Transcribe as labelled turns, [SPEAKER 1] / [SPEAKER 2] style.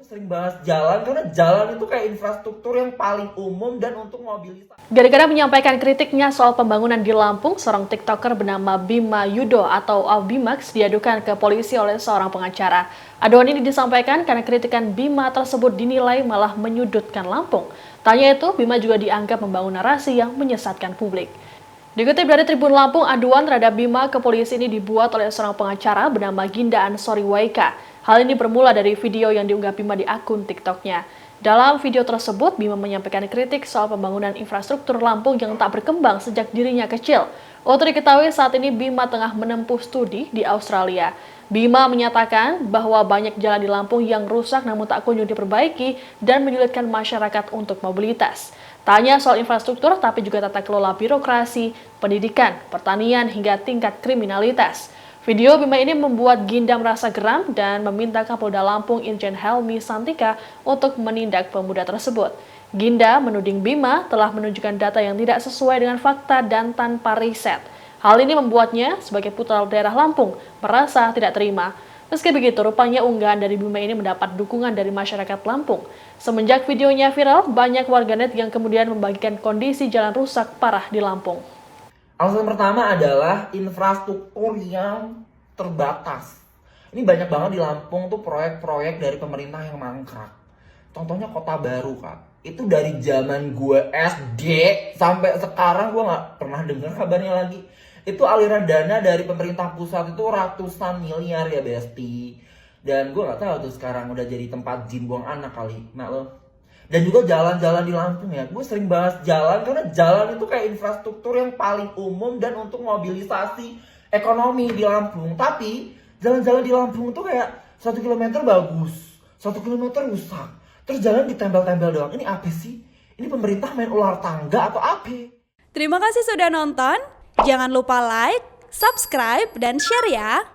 [SPEAKER 1] Sering bahas jalan karena jalan itu kayak infrastruktur yang paling umum dan untuk mobilitas.
[SPEAKER 2] Gara-gara menyampaikan kritiknya soal pembangunan di Lampung, seorang TikToker bernama Bima Yudo atau Albimax diadukan ke polisi oleh seorang pengacara. Aduan ini disampaikan karena kritikan Bima tersebut dinilai malah menyudutkan Lampung. Tanya itu, Bima juga dianggap membangun narasi yang menyesatkan publik. Dikutip dari Tribun Lampung, aduan terhadap Bima ke polisi ini dibuat oleh seorang pengacara bernama Ginda Ansori Waika. Hal ini bermula dari video yang diunggah Bima di akun TikToknya. Dalam video tersebut, Bima menyampaikan kritik soal pembangunan infrastruktur Lampung yang tak berkembang sejak dirinya kecil. Untuk diketahui saat ini Bima tengah menempuh studi di Australia. Bima menyatakan bahwa banyak jalan di Lampung yang rusak namun tak kunjung diperbaiki dan menyulitkan masyarakat untuk mobilitas. Tanya soal infrastruktur, tapi juga tata kelola birokrasi, pendidikan, pertanian, hingga tingkat kriminalitas. Video Bima ini membuat Ginda merasa geram dan meminta Kapolda Lampung Irjen Helmi Santika untuk menindak pemuda tersebut. Ginda menuding Bima telah menunjukkan data yang tidak sesuai dengan fakta dan tanpa riset. Hal ini membuatnya sebagai putra daerah Lampung merasa tidak terima. Meski begitu, rupanya unggahan dari Bima ini mendapat dukungan dari masyarakat Lampung. Semenjak videonya viral, banyak warganet yang kemudian membagikan kondisi jalan rusak parah di Lampung.
[SPEAKER 1] Alasan pertama adalah infrastruktur yang terbatas. Ini banyak banget di Lampung tuh proyek-proyek dari pemerintah yang mangkrak. Contohnya Kota Baru, Kak. Itu dari zaman gue SD sampai sekarang gue nggak pernah dengar kabarnya lagi. Itu aliran dana dari pemerintah pusat itu ratusan miliar ya, Besti. Dan gue nggak tahu tuh sekarang udah jadi tempat jin buang anak kali. Nah lo. Dan juga jalan-jalan di Lampung ya. Gue sering bahas jalan karena jalan itu kayak infrastruktur yang paling umum dan untuk mobilisasi ekonomi di Lampung. Tapi jalan-jalan di Lampung tuh kayak 1 kilometer bagus, 1 kilometer rusak. Terus jalan ditempel-tempel doang. Ini apa sih? Ini pemerintah main ular tangga atau apa?
[SPEAKER 3] Terima kasih sudah nonton. Jangan lupa like, subscribe, dan share ya.